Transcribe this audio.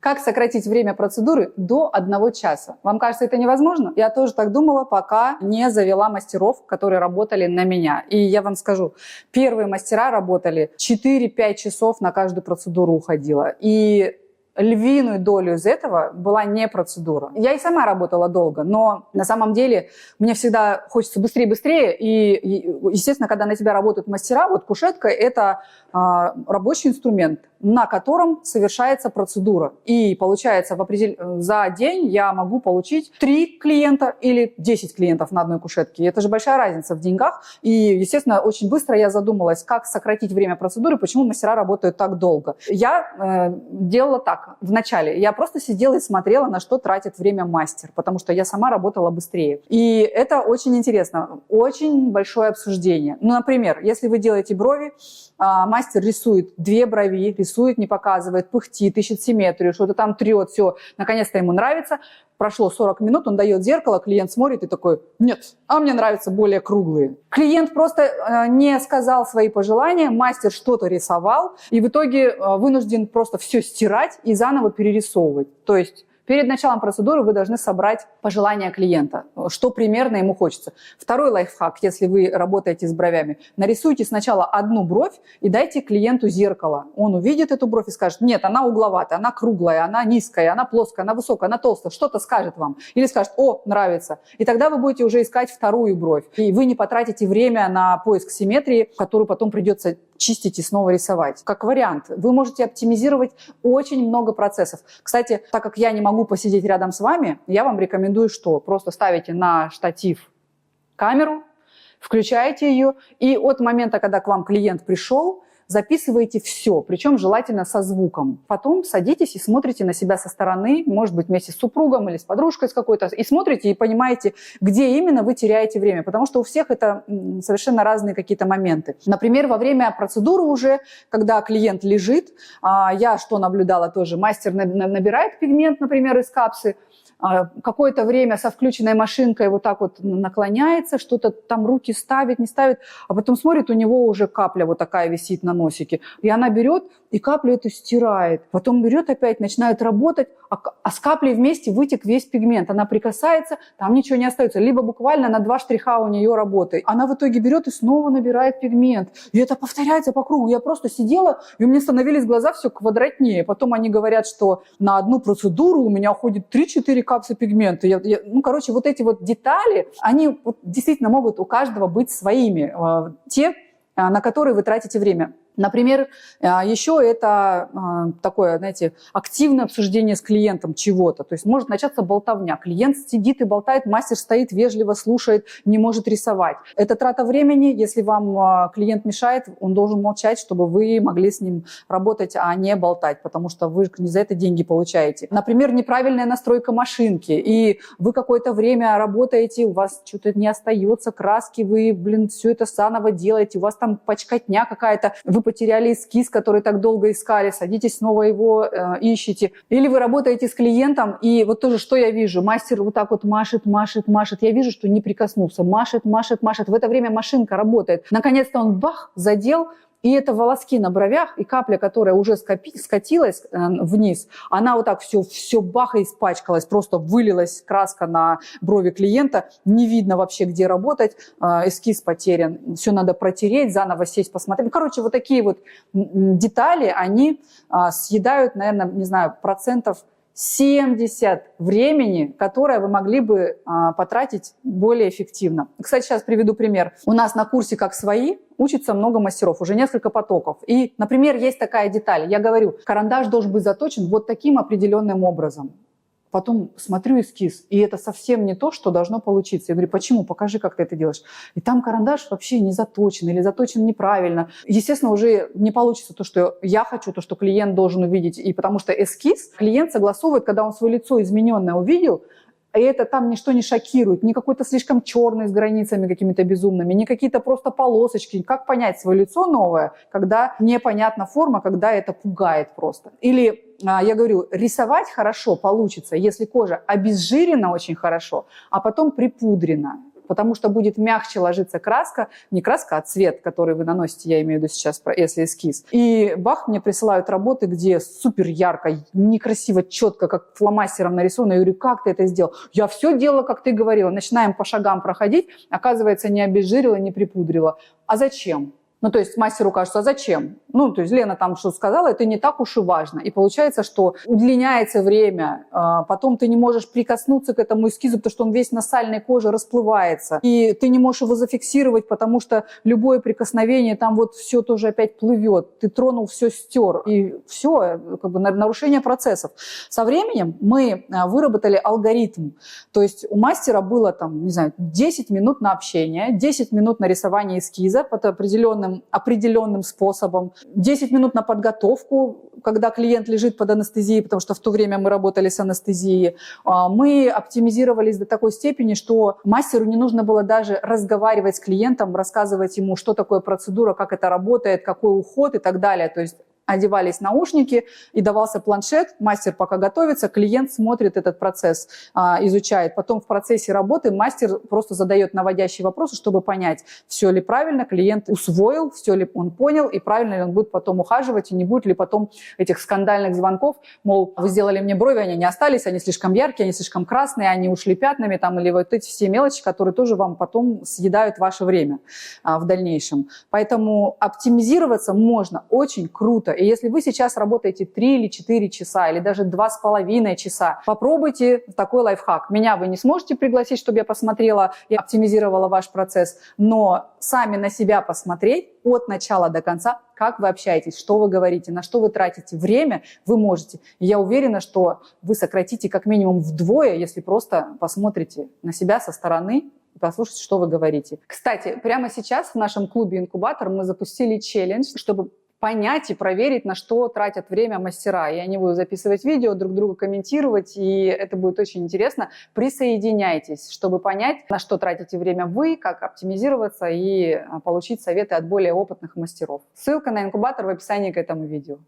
Как сократить время процедуры до 1 часа? Вам кажется, это невозможно? Я тоже так думала, пока не завела мастеров, которые работали на меня. И я вам скажу, первые мастера работали 4-5 часов на каждую процедуру уходила. И львиную долю из этого была не процедура. Я и сама работала долго, но на самом деле мне всегда хочется быстрее. И естественно, когда на тебя работают мастера, вот кушетка – это рабочий инструмент, на котором совершается процедура. И получается, за день я могу получить 3 клиента или 10 клиентов на одной кушетке. Это же большая разница в деньгах. И, естественно, очень быстро я задумалась, как сократить время процедуры, почему мастера работают так долго. Я делала так. Вначале я просто сидела и смотрела, на что тратит время мастер, потому что я сама работала быстрее. И это очень интересно. Очень большое обсуждение. Ну, например, если вы делаете брови, мастер рисует 2 брови, рисует, не показывает, пыхтит, ищет симметрию, что-то там трет, все, наконец-то ему нравится. Прошло 40 минут, он дает зеркало, клиент смотрит и такой: нет, а мне нравятся более круглые. Клиент просто не сказал свои пожелания, мастер что-то рисовал, и в итоге вынужден просто все стирать и заново перерисовывать. То есть перед началом процедуры вы должны собрать пожелания клиента, что примерно ему хочется. Второй лайфхак, если вы работаете с бровями: нарисуйте сначала одну бровь и дайте клиенту зеркало. Он увидит эту бровь и скажет: нет, она угловатая, она круглая, она низкая, она плоская, она высокая, она толстая, что-то скажет вам. Или скажет: о, нравится. И тогда вы будете уже искать вторую бровь. И вы не потратите время на поиск симметрии, которую потом придется чистить и снова рисовать. Как вариант, вы можете оптимизировать очень много процессов. Кстати, так как я не могу посидеть рядом с вами, я вам рекомендую, что просто ставите на штатив камеру, включаете ее, и от момента, когда к вам клиент пришел, записываете все, причем желательно со звуком. Потом садитесь и смотрите на себя со стороны, может быть, вместе с супругом или с подружкой с какой-то, и смотрите и понимаете, где именно вы теряете время, потому что у всех это совершенно разные какие-то моменты. Например, во время процедуры уже, когда клиент лежит, я что наблюдала тоже, мастер набирает пигмент, например, из капсы, какое-то время со включенной машинкой вот так вот наклоняется, что-то там руки ставит, не ставит, а потом смотрит, у него уже капля вот такая висит на носике. И она берет и каплю эту стирает. Потом берет опять, начинает работать, а с каплей вместе вытек весь пигмент. Она прикасается, там ничего не остается. Либо буквально на 2 штриха у нее работает. Она в итоге берет и снова набирает пигмент. И это повторяется по кругу. Я просто сидела, и у меня становились глаза все квадратнее. Потом они говорят, что на одну процедуру у меня уходит 3-4 капсы пигмента. Короче, вот эти вот детали, они вот действительно могут у каждого быть своими. Те, на которые вы тратите время. Например, еще это такое, знаете, активное обсуждение с клиентом чего-то. То есть может начаться болтовня. Клиент сидит и болтает, мастер стоит, вежливо слушает, не может рисовать. Это трата времени. Если вам клиент мешает, он должен молчать, чтобы вы могли с ним работать, а не болтать, потому что вы не за это деньги получаете. Например, неправильная настройка машинки, и вы какое-то время работаете, у вас что-то не остается краски, вы, все это заново делаете, у вас там почкотня какая-то, вы потеряли эскиз, который так долго искали, садитесь снова его ищете. Или вы работаете с клиентом, и вот тоже, что я вижу, мастер вот так вот машет, я вижу, что не прикоснулся, машет. В это время машинка работает. Наконец-то он бах, задел, и это волоски на бровях, и капля, которая уже скатилась вниз, она вот так все бах и испачкалась, просто вылилась краска на брови клиента, не видно вообще, где работать, эскиз потерян, все надо протереть, заново сесть, посмотреть. Короче, вот такие вот детали, они съедают, наверное, не знаю, 70% времени, которое вы могли бы потратить более эффективно. Кстати, сейчас приведу пример. У нас на курсе «Как свои» учится много мастеров, уже несколько потоков. И, например, есть такая деталь. Я говорю, карандаш должен быть заточен вот таким определенным образом. Потом смотрю эскиз, и это совсем не то, что должно получиться. Я говорю: почему? Покажи, как ты это делаешь. И там карандаш вообще не заточен или заточен неправильно. Естественно, уже не получится то, что я хочу, то, что клиент должен увидеть. И потому что эскиз клиент согласовывает, когда он свое лицо измененное увидел, и это там ничто не шокирует, ни какой-то слишком черный с границами какими-то безумными, ни какие-то просто полосочки. Как понять свое лицо новое, когда непонятна форма, когда это пугает просто. Или, я говорю, рисовать хорошо получится, если кожа обезжирена очень хорошо, а потом припудрена. потому что будет мягче ложиться краска, не краска, а цвет, который вы наносите, я имею в виду сейчас, если эскиз. И бах, мне присылают работы, где супер ярко, некрасиво, четко, как фломастером нарисовано. Я говорю, как ты это сделал? Я все делала, как ты говорила. Начинаем по шагам проходить, оказывается, не обезжирила, не припудрила. А зачем? Ну, то есть мастеру кажется, а зачем? Ну, то есть Лена там что сказала, это не так уж и важно. И получается, что удлиняется время, потом ты не можешь прикоснуться к этому эскизу, потому что он весь на сальной коже расплывается. И ты не можешь его зафиксировать, потому что любое прикосновение, там вот все тоже опять плывет. Ты тронул, все стер. И все, как бы нарушение процессов. Со временем мы выработали алгоритм. То есть у мастера было там, не знаю, 10 минут на общение, 10 минут на рисование эскиза под определенным способом, 10 минут на подготовку, когда клиент лежит под анестезией, потому что в то время мы работали с анестезией. Мы оптимизировались до такой степени, что мастеру не нужно было даже разговаривать с клиентом, рассказывать ему, что такое процедура, как это работает, какой уход и так далее. То есть одевались наушники и давался планшет, мастер пока готовится, клиент смотрит этот процесс, изучает. Потом в процессе работы мастер просто задает наводящие вопросы, чтобы понять, все ли правильно клиент усвоил, все ли он понял и правильно ли он будет потом ухаживать, и не будет ли потом этих скандальных звонков, мол, вы сделали мне брови, они не остались, они слишком яркие, они слишком красные, они ушли пятнами, там, или вот эти все мелочи, которые тоже вам потом съедают ваше время в дальнейшем. Поэтому оптимизироваться можно очень круто. И если вы сейчас работаете 3 или 4 часа, или даже 2,5 часа, попробуйте такой лайфхак. Меня вы не сможете пригласить, чтобы я посмотрела и оптимизировала ваш процесс, но сами на себя посмотреть от начала до конца, как вы общаетесь, что вы говорите, на что вы тратите время, вы можете. И я уверена, что вы сократите как минимум вдвое, если просто посмотрите на себя со стороны, послушайте, что вы говорите. Кстати, прямо сейчас в нашем клубе «Инкубатор» мы запустили челлендж, чтобы понять и проверить, на что тратят время мастера. Я не буду записывать видео, друг друга комментировать, и это будет очень интересно. Присоединяйтесь, чтобы понять, на что тратите время вы, как оптимизироваться и получить советы от более опытных мастеров. Ссылка на инкубатор в описании к этому видео.